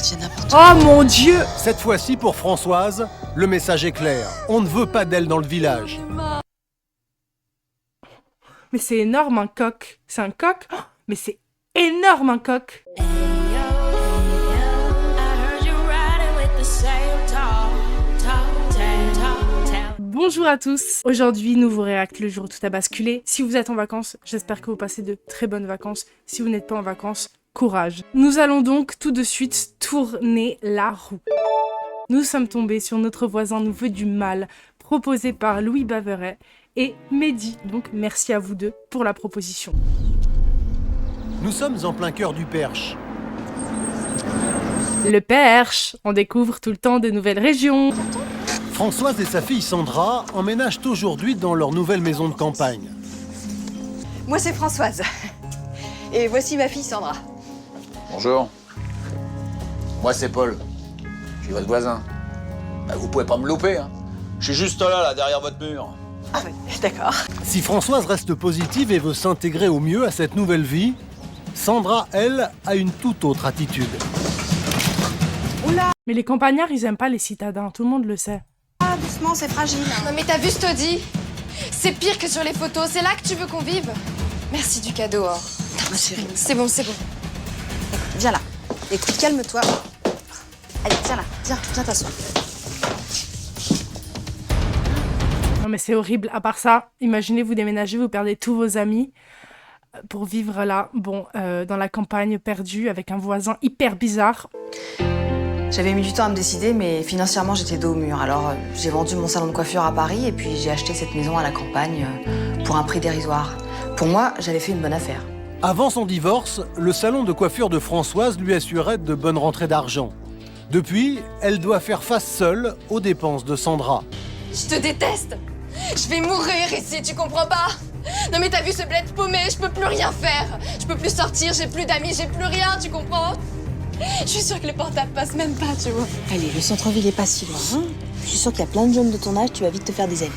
C'est n'importe quoi. Oh mon Dieu! Cette fois-ci, pour Françoise, le message est clair. On ne veut pas d'elle dans le village. Mais c'est énorme un coq. C'est un coq? Oh, mais c'est énorme un coq. Bonjour à tous. Aujourd'hui, nouveau réact, le jour où tout a basculé. Si vous êtes en vacances, j'espère que vous passez de très bonnes vacances. Si vous n'êtes pas en vacances, courage. Nous allons donc tout de suite tourner la roue. Nous sommes tombés sur Notre voisin nous veut du mal, proposé par Louis Baveret et Mehdi. Donc merci à vous deux pour la proposition. Nous sommes en plein cœur du Perche. Le Perche, on découvre tout le temps de nouvelles régions. Françoise et sa fille Sandra emménagent aujourd'hui dans leur nouvelle maison de campagne. Moi, c'est Françoise. Et voici ma fille Sandra. Bonjour. Moi, c'est Paul. Je suis votre voisin. Bah, vous pouvez pas me louper, hein. Je suis juste là, derrière votre mur. Ah oui, d'accord. Si Françoise reste positive et veut s'intégrer au mieux à cette nouvelle vie, Sandra, elle, a une toute autre attitude. Oula, Mais les campagnards, ils aiment pas les citadins, tout le monde le sait. doucement, c'est fragile. Non mais t'as vu Stody? C'est pire que sur les photos, c'est là que tu veux qu'on vive. Merci du cadeau, Or. Ma chérie, C'est bon, c'est bon. viens là. Écoute, calme-toi. Allez, viens t'asseoir. Non mais c'est horrible, à part ça, imaginez vous déménagez, vous perdez tous vos amis pour vivre là, dans la campagne perdue avec un voisin hyper bizarre. J'avais mis du temps à me décider, mais financièrement, j'étais dos au mur. Alors, j'ai vendu mon salon de coiffure à Paris et puis j'ai acheté cette maison à la campagne pour un prix dérisoire. Pour moi, j'avais fait une bonne affaire. Avant son divorce, le salon de coiffure de Françoise lui assurait de bonnes rentrées d'argent. Depuis, elle doit faire face seule aux dépenses de Sandra. Je te déteste. Je vais mourir ici, tu comprends pas? Non mais t'as vu ce bled paumé, je peux plus rien faire. Je peux plus sortir, j'ai plus d'amis, j'ai plus rien, tu comprends? Je suis sûre que les portables passent même pas, tu vois. Allez, le centre-ville est pas si loin. Hein, je suis sûre qu'il y a plein de jeunes de ton âge, tu vas vite te faire des amis.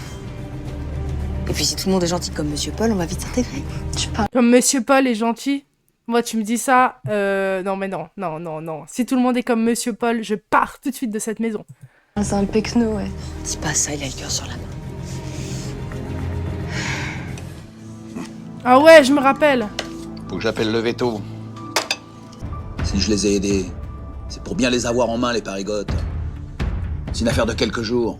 Et puis si tout le monde est gentil comme Monsieur Paul, on va vite s'intégrer. Comme Monsieur Paul est gentil. Moi tu me dis ça, non mais non. Si tout le monde est comme Monsieur Paul, je pars tout de suite de cette maison. C'est un pecno, ouais. Dis pas ça, il a le cœur sur la main. Ah ouais, je me rappelle. Faut que j'appelle le veto. Si je les ai aidés, c'est pour bien les avoir en main, les parigotes. C'est une affaire de quelques jours.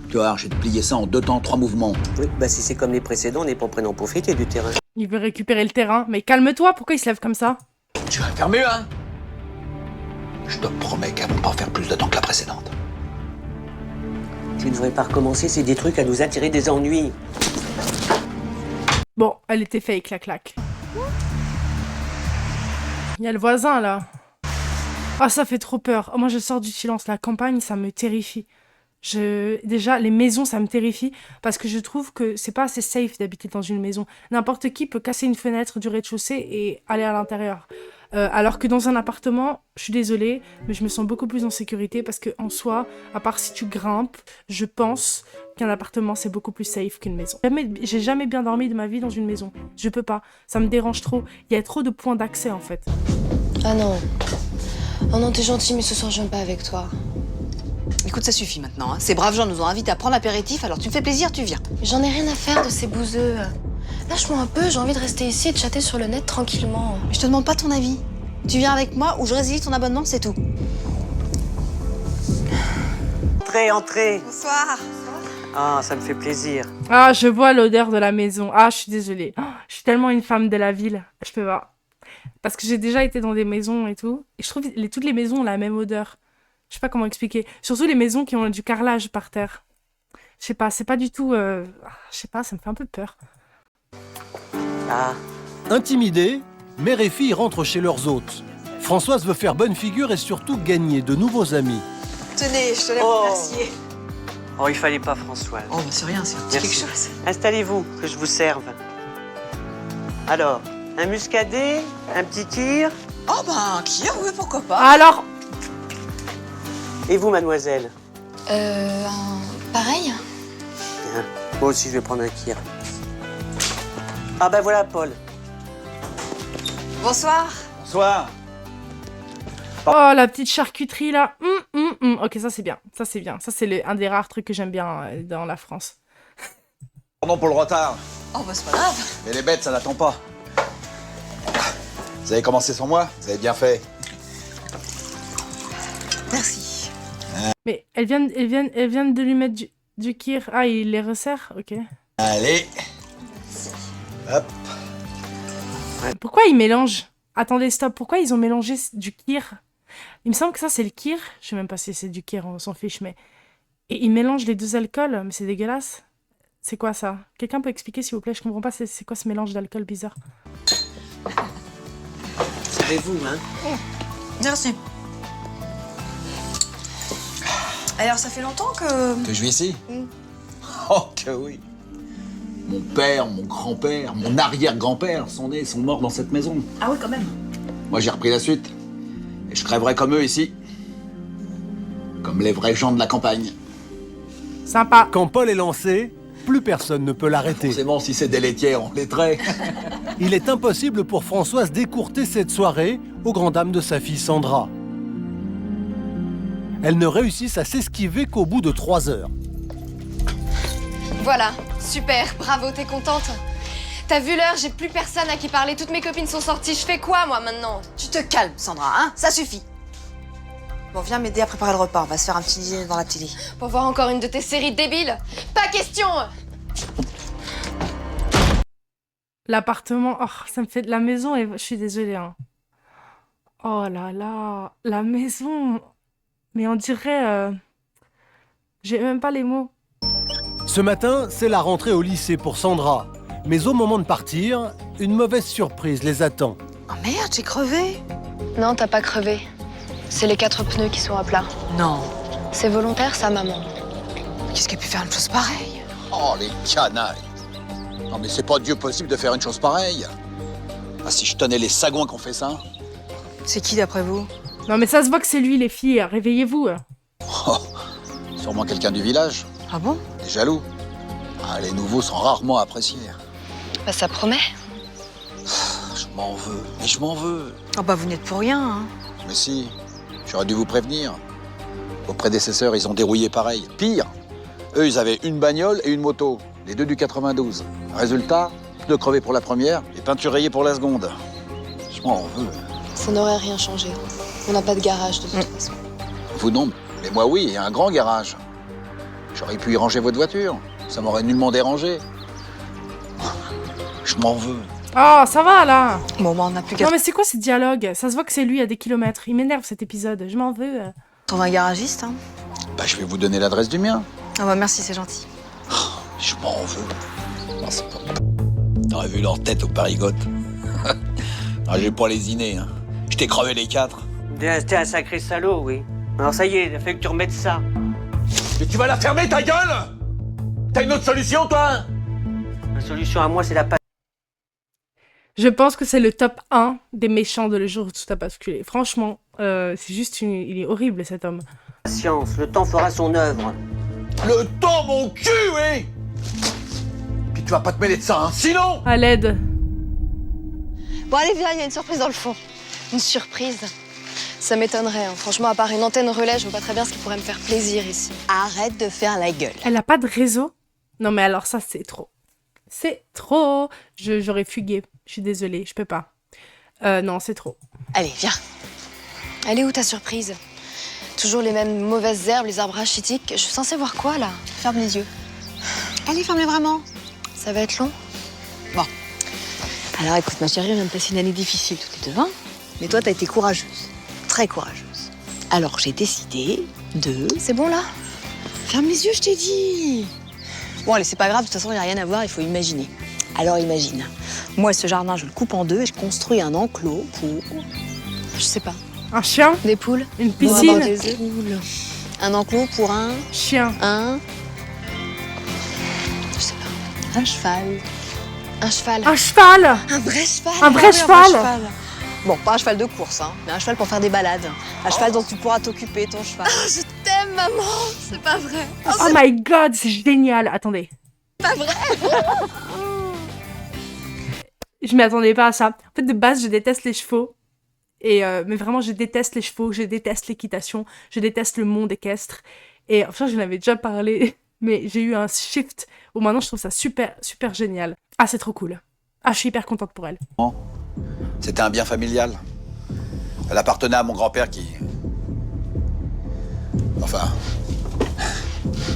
Tu vois, je vais te plier ça en 2 temps, 3 mouvements. Oui, bah si c'est comme les précédents, on n'est pas prenant pour profiter du terrain. Il veut récupérer le terrain, mais calme-toi, pourquoi il se lève comme ça? Tu vas faire mieux, hein? Je te promets qu'elles vont pas faire plus de temps que la précédente. Tu ne devrais pas recommencer, c'est des trucs à nous attirer des ennuis. Bon, elle était fake, la claque. Il y a le voisin, là. Ah, ça fait trop peur. Oh, moi, je sors du silence. La campagne, ça me terrifie. Déjà, les maisons, ça me terrifie parce que je trouve que c'est pas assez safe d'habiter dans une maison. N'importe qui peut casser une fenêtre du rez-de-chaussée et aller à l'intérieur. Alors que dans un appartement, je suis désolée, mais je me sens beaucoup plus en sécurité parce que en soi, à part si tu grimpes, je pense qu'un appartement, c'est beaucoup plus safe qu'une maison. J'ai jamais bien dormi de ma vie dans une maison. Je peux pas. Ça me dérange trop. Il y a trop de points d'accès, en fait. Ah non. Oh non, t'es gentil, mais ce soir, je viens pas avec toi. Écoute, ça suffit maintenant. Hein. Ces braves gens nous ont invités à prendre l'apéritif, alors tu me fais plaisir, tu viens. J'en ai rien à faire de ces bouseux. Lâche-moi un peu, j'ai envie de rester ici et de chatter sur le net tranquillement. Mais je te demande pas ton avis. Tu viens avec moi ou je résile ton abonnement, c'est tout. Entrez. Bonsoir. Ah, ça me fait plaisir. Ah, je vois l'odeur de la maison. Ah, je suis désolée. Oh, je suis tellement une femme de la ville. Je peux pas. Parce que j'ai déjà été dans des maisons et tout. Et je trouve que toutes les maisons ont la même odeur. Je sais pas comment expliquer. Surtout les maisons qui ont du carrelage par terre. Je sais pas, c'est pas du tout... Je sais pas, ça me fait un peu peur. Ah, Intimidés, mère et fille rentrent chez leurs hôtes. Françoise veut faire bonne figure et surtout gagner de nouveaux amis. Tenez, je te l'ai Oh. remercié. oh, il fallait pas, Françoise. Oh, bah c'est rien, c'est Merci. quelque chose. Installez-vous, que je vous serve. Alors, un muscadet, un petit tir. Oh, bah, qui oui, pourquoi pas. Alors, Et vous, mademoiselle? Pareil? Bien. Moi aussi, je vais prendre un kir. Ah ben voilà, Paul. Bonsoir. Bonsoir. Oh, la petite charcuterie, là. Ok, ça, c'est bien. Ça, c'est bien. Ça, c'est un des rares trucs que j'aime bien dans la France. Pardon pour le retard. Oh, bah, c'est pas grave. Mais les bêtes, ça n'attend pas. Vous avez commencé sans moi? Vous avez bien fait. Merci. Mais elles viennent de lui mettre du kir. Ah, il les resserre? Ok. Allez. Hop. Pourquoi ils mélangent? Attendez, stop. Pourquoi ils ont mélangé du kir? Il me semble que ça, c'est le kir. Je sais même pas si c'est du kir, on s'en fiche, mais... Et ils mélangent les deux alcools, mais c'est dégueulasse. C'est quoi, ça? Quelqu'un peut expliquer, s'il vous plaît? Je comprends pas, c'est quoi ce mélange d'alcool bizarre? Savez-vous, hein? Merci. Alors, ça fait longtemps que... Que je vis ici? Oh, que oui. Mon père, mon grand-père, mon arrière-grand-père sont nés, sont morts dans cette maison. Ah oui, quand même. Moi, j'ai repris la suite. Et je crèverai comme eux ici. Comme les vrais gens de la campagne. Sympa. Quand Paul est lancé, plus personne ne peut l'arrêter. Forcément, si c'est des laitières, on les traite. Il est impossible pour Françoise d'écourter cette soirée aux grandes dames de sa fille Sandra. Elles ne réussissent à s'esquiver qu'au bout de 3 heures. Voilà, super, bravo, t'es contente? T'as vu l'heure, j'ai plus personne à qui parler, toutes mes copines sont sorties, je fais quoi moi maintenant? Tu te calmes, Sandra, hein? Ça suffit. Bon, viens m'aider à préparer le repas. On va se faire un petit dîner dans la télé. Pour voir encore une de tes séries débiles? Pas question! L'appartement, oh, ça me fait de la maison et je suis désolée. Hein. Oh là là, la maison. Mais on dirait... J'ai même pas les mots. Ce matin, c'est la rentrée au lycée pour Sandra. Mais au moment de partir, une mauvaise surprise les attend. Oh merde, j'ai crevé. Non, t'as pas crevé. C'est les 4 pneus qui sont à plat. Non. C'est volontaire, ça, maman. Qu'est-ce qu'elle a pu faire une chose pareille? Oh, les canailles. Non, mais c'est pas Dieu possible de faire une chose pareille. Ah, si je tenais les sagouins qu'on fait ça. C'est qui d'après vous? Non mais ça se voit que c'est lui, les filles. Réveillez-vous. Oh, sûrement quelqu'un du village. Ah bon? Des jaloux. Ah, les nouveaux sont rarement appréciés. Bah, ça promet. Je m'en veux. Mais je m'en veux. Ah bah vous n'êtes pour rien, hein. Mais si, j'aurais dû vous prévenir. Vos prédécesseurs, ils ont dérouillé pareil. Pire, eux, ils avaient une bagnole et une moto. Les deux du 92. Résultat, pneus crevés pour la première et peinture rayée pour la seconde. Je m'en veux. Ça n'aurait rien changé. On n'a pas de garage de toute façon. Vous non, mais moi oui, et un grand garage. J'aurais pu y ranger votre voiture. Ça m'aurait nullement dérangé. Je m'en veux. Oh, ça va là. Bon bah on n'a plus qu'à Non mais c'est quoi ce dialogue? Ça se voit que c'est lui à des kilomètres. Il m'énerve cet épisode. Je m'en veux. trouver un garagiste, hein. Bah, je vais vous donner l'adresse du mien. Ah bah merci, c'est gentil. Je m'en veux. Non, c'est pas... T'aurais vu leur tête au parigote. Ah, j'ai pas lésiné, hein. Je t'ai crevé les 4. T'es un sacré salaud, oui. Alors ça y est, il a fallu que tu remettes ça. Mais tu vas la fermer, ta gueule! T'as une autre solution, toi? La solution à moi, c'est la Je pense que c'est le top 1 des méchants de Le Jour où tout a basculé. Franchement, c'est juste il est horrible cet homme. patience. Le temps fera son œuvre. Le temps, mon cul, oui! Puis tu vas pas te mêler de ça, hein? Sinon... À l'aide. Bon, allez, viens, il y a une surprise dans le fond. Une surprise? Ça m'étonnerait, hein. Franchement, à part une antenne relais, je vois pas très bien ce qui pourrait me faire plaisir ici. Arrête de faire la gueule. Elle a pas de réseau? Non mais alors ça, c'est trop. C'est trop. J'aurais fugué. Je suis désolée, je peux pas. Non, c'est trop. Allez, viens. Elle est où ta surprise? Toujours les mêmes mauvaises herbes, les arbres rachitiques. Je suis censée voir quoi, là? Ferme les yeux. Allez, ferme-les vraiment. Ça va être long? Alors écoute, ma chérie, on vient de passer une année difficile toutes les deux, hein. Mais toi, t'as été courageuse. Très courageuse. Alors j'ai décidé de... C'est bon, là? Ferme les yeux, je t'ai dit. Bon, allez, c'est pas grave, de toute façon, il n'y a rien à voir, il faut imaginer. Alors imagine. Moi, ce jardin, je le coupe en deux et je construis un enclos pour... Je sais pas. Un chien? Des poules? Une pour avoir piscine? des poules. Un enclos pour un... Chien. Je sais pas. Un cheval. Un cheval? Un cheval? Un vrai cheval. Un vrai Ah oui, cheval. Bon, pas un cheval de course, hein, mais un cheval pour faire des balades. Un cheval dont tu pourras t'occuper, ton cheval. Je t'aime, maman! C'est pas vrai! Oh my god, c'est génial. Attendez. Pas vrai! Je m'y attendais pas à ça. En fait, de base, je déteste les chevaux. Mais vraiment, je déteste les chevaux, je déteste l'équitation, je déteste le monde équestre. Et enfin, je l'avais déjà parlé, mais j'ai eu un shift où maintenant je trouve ça super, super génial. Ah, c'est trop cool. Ah, je suis hyper contente pour elle. C'était un bien familial. Elle appartenait à mon grand-père qui... Enfin...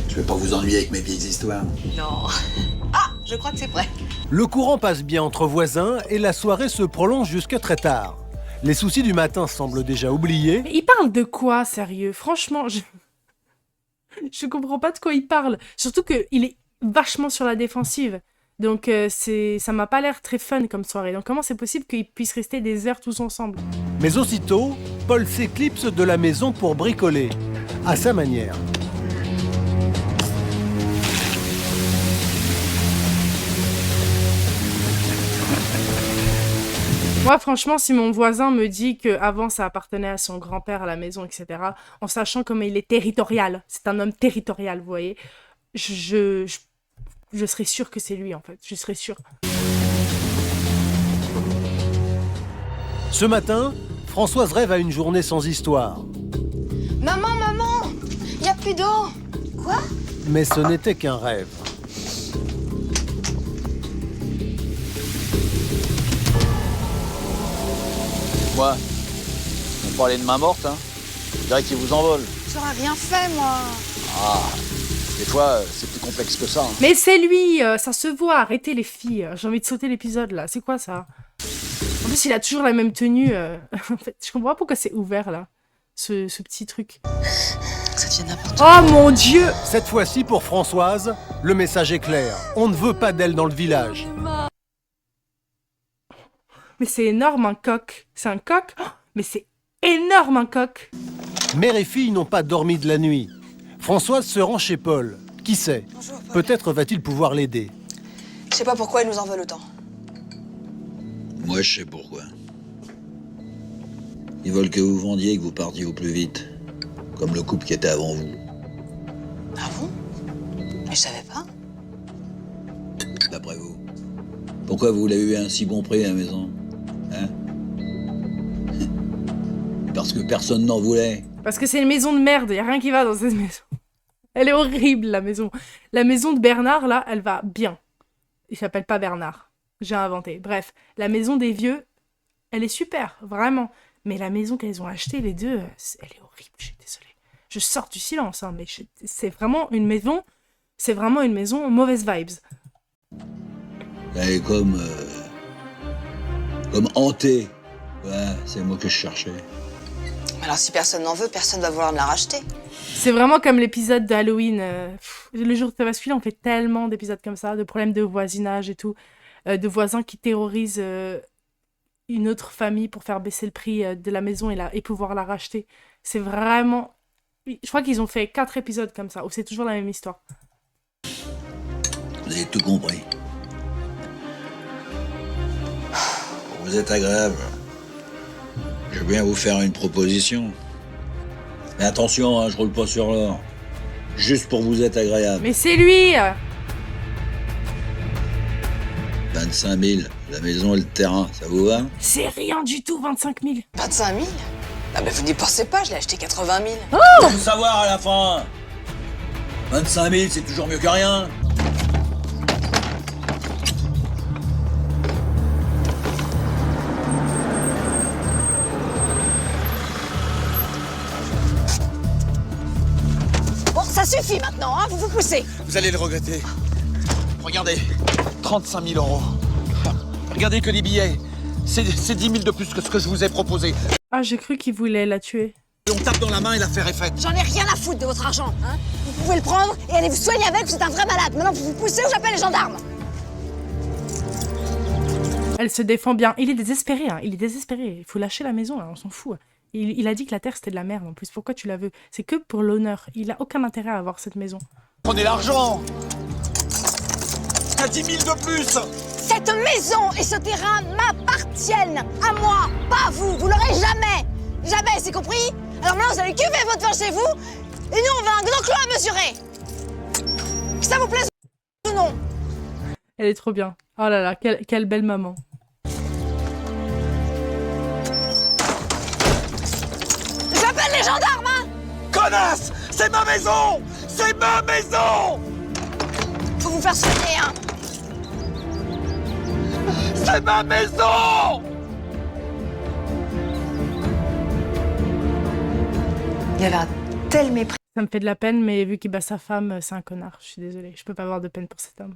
Je vais pas vous ennuyer avec mes vieilles histoires. Non. Ah, je crois que c'est prêt. Le courant passe bien entre voisins et la soirée se prolonge jusque très tard. Les soucis du matin semblent déjà oubliés. Mais il parle de quoi, sérieux? Franchement, je comprends pas de quoi il parle. Surtout qu'il est vachement sur la défensive. Donc ça m'a pas l'air très fun comme soirée. Donc comment c'est possible qu'ils puissent rester des heures tous ensemble? Mais aussitôt, Paul s'éclipse de la maison pour bricoler, à sa manière. Moi, franchement, si mon voisin me dit qu'avant ça appartenait à son grand-père à la maison, etc., en sachant comment il est territorial, c'est un homme territorial, vous voyez, je serais sûre que c'est lui, en fait. Je serais sûre. Ce matin, Françoise rêve à une journée sans histoire. Maman, y a plus d'eau. Quoi? Mais ce n'était qu'un rêve. Moi, on parlait de main morte, hein. Je dirais qu'il vous envole. J'aurais rien fait, moi. Ah, des fois, c'est plus complexe que ça. Hein. Mais c'est lui, ça se voit, arrêtez les filles. J'ai envie de sauter l'épisode, là. C'est quoi, ça? En plus, il a toujours la même tenue. En fait, je comprends pas pourquoi c'est ouvert, là. Ce petit truc. Ça devient n'importe Oh, mon Dieu! Cette fois-ci, pour Françoise, le message est clair. On ne veut pas d'elle dans le village. Mais c'est énorme, un coq. C'est un coq? Oh, mais c'est énorme, un coq. Mère et fille n'ont pas dormi de la nuit. Françoise se rend chez Paul. Qui sait? Bonjour, Paul. Peut-être va-t-il pouvoir l'aider. Je sais pas pourquoi ils nous en veulent autant. Moi, je sais pourquoi. Ils veulent que vous vendiez et que vous partiez au plus vite. Comme le couple qui était avant vous. Ah bon? Mais je savais pas. D'après vous. Pourquoi vous l'avez eu à un si bon prix, la maison? Hein? Parce que personne n'en voulait. Parce que c'est une maison de merde, y a rien qui va dans cette maison. Elle est horrible, la maison. La maison de Bernard, là, elle va bien. Il s'appelle pas Bernard. J'ai inventé. Bref, la maison des vieux, elle est super, vraiment. Mais la maison qu'elles ont achetée, les deux, elle est horrible, je suis désolée. Je sors du silence, hein, mais c'est vraiment une maison... C'est vraiment une maison mauvaise vibes. Elle est comme hantée. Ouais, c'est le mot que je cherchais. Mais alors si personne n'en veut, personne va vouloir me la racheter. C'est vraiment comme l'épisode d'Halloween. Le jour de bascule, on fait tellement d'épisodes comme ça, de problèmes de voisinage et tout, de voisins qui terrorisent une autre famille pour faire baisser le prix de la maison et pouvoir la racheter. C'est vraiment... Je crois qu'ils ont fait 4 épisodes comme ça, où c'est toujours la même histoire. Vous avez tout compris. Vous êtes agréable. Je veux bien vous faire une proposition. Mais attention, hein, je roule pas sur l'or. Juste pour vous être agréable. Mais c'est lui 25 000, la maison et le terrain, ça vous va? C'est rien du tout, 25 000. 25 000? Ah bah vous n'y pensez pas, je l'ai acheté 80 000. Faut le savoir à la fin. 25 000, c'est toujours mieux que rien. Bon, ça suffit maintenant, hein, vous vous poussez. Vous allez le regretter. Regardez, 35 000 euros. Regardez que les billets. C'est 10 000 de plus que ce que je vous ai proposé. Ah, j'ai cru qu'il voulait la tuer. On tape dans la main et l'affaire est faite. J'en ai rien à foutre de votre argent, hein. Vous pouvez le prendre et aller vous soigner avec, vous êtes un vrai malade. Maintenant, vous vous poussez ou j'appelle les gendarmes. Elle se défend bien. Il est désespéré, hein. Il est désespéré. Il faut lâcher la maison, là. On s'en fout. Il a dit que la terre, c'était de la merde, en plus. Pourquoi tu la veux? C'est que pour l'honneur. Il a aucun intérêt à avoir cette maison. Prenez l'argent. À 10 000 de plus. Cette maison et ce terrain m'appartiennent à moi, pas à vous. Vous l'aurez jamais. Jamais, c'est compris? Alors maintenant, vous allez cuver votre vin chez vous et nous, on va un grand clos à mesurer. Que ça vous plaise ou non? Elle est trop bien. Oh là là, quelle belle maman. connasse! C'est ma maison! C'est ma maison! Faut vous faire soigner, hein. C'est ma maison! Il y avait un tel mépris. Ça me fait de la peine, mais vu qu'il bat sa femme, c'est un connard. Je suis désolée, je peux pas avoir de peine pour cet homme.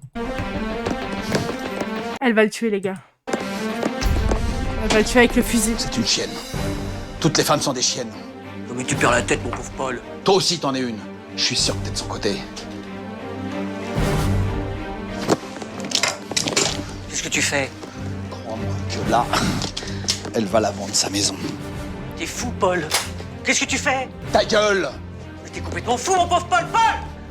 Elle va le tuer, les gars. Elle va le tuer avec le fusil. C'est une chienne. Toutes les femmes sont des chiennes. Oh, mais tu perds la tête, mon pauvre Paul. Toi aussi, t'en es une. Je suis sûr que t'es de son côté. Qu'est-ce que tu fais? Crois-moi que là, elle va la vendre, sa maison. T'es fou, Paul. Qu'est-ce que tu fais? Ta gueule! Mais t'es complètement fou, mon pauvre Paul. Paul!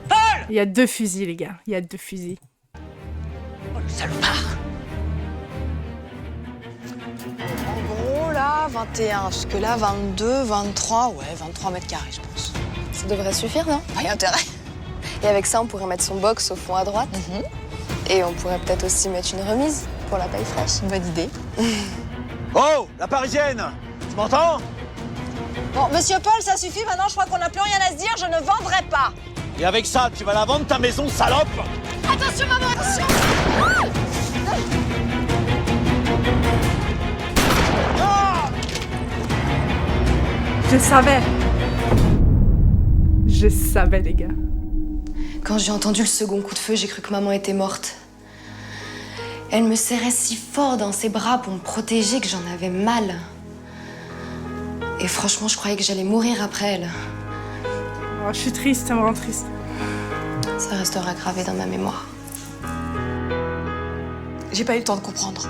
Paul! Il y a 2 fusils, les gars. Il y a 2 fusils. Oh, le salopard! En gros, là, 21. Parce que là, 22, 23, ouais, 23 mètres carrés, je pense. Ça devrait suffire, non? Pas d'intérêt. Et avec ça, on pourrait mettre son box au fond à droite. Et on pourrait peut-être aussi mettre une remise pour la paille fraîche. Bonne idée. Oh, la parisienne! Tu m'entends? Bon, monsieur Paul, ça suffit. Maintenant, je crois qu'on n'a plus rien à se dire. Je ne vendrai pas. Et avec ça, tu vas la vendre, ta maison, salope! Attention, maman, attention. Je savais. Je savais, les gars. Quand j'ai entendu le second coup de feu, j'ai cru que maman était morte. Elle me serrait si fort dans ses bras pour me protéger que j'en avais mal. Et franchement, je croyais que j'allais mourir après elle. Oh, je suis triste, ça me rend triste. Ça restera gravé dans ma mémoire. J'ai pas eu le temps de comprendre.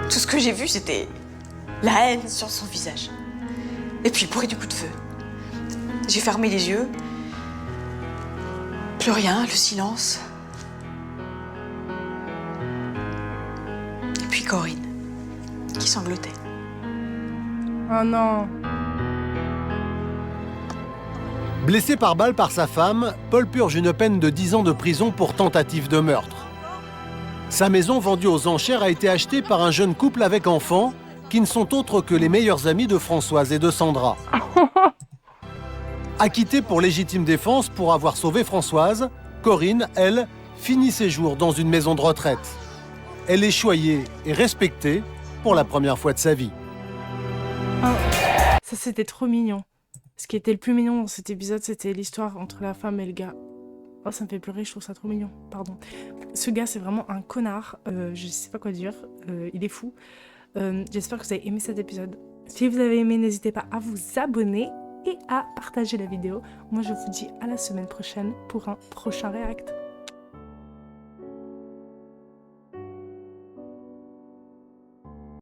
Tout ce que j'ai vu, c'était la haine sur son visage. Et puis le bruit du coup de feu. J'ai fermé les yeux. Plus rien, le silence. Et puis Corinne, qui sanglotait. Oh non. Blessé par balle par sa femme, Paul purge une peine de 10 ans de prison pour tentative de meurtre. Sa maison vendue aux enchères a été achetée par un jeune couple avec enfants qui ne sont autres que les meilleurs amis de Françoise et de Sandra. Acquittée pour légitime défense pour avoir sauvé Françoise, Corinne, elle, finit ses jours dans une maison de retraite. Elle est choyée et respectée pour la première fois de sa vie. Ça, c'était trop mignon. Ce qui était le plus mignon dans cet épisode, c'était l'histoire entre la femme et le gars. Oh, ça me fait pleurer, je trouve ça trop mignon. Pardon. Ce gars, c'est vraiment un connard. Je sais pas quoi dire. Il est fou. J'espère que vous avez aimé cet épisode. Si vous avez aimé, n'hésitez pas à vous abonner et à partager la vidéo. Moi, je vous dis à la semaine prochaine pour un prochain React.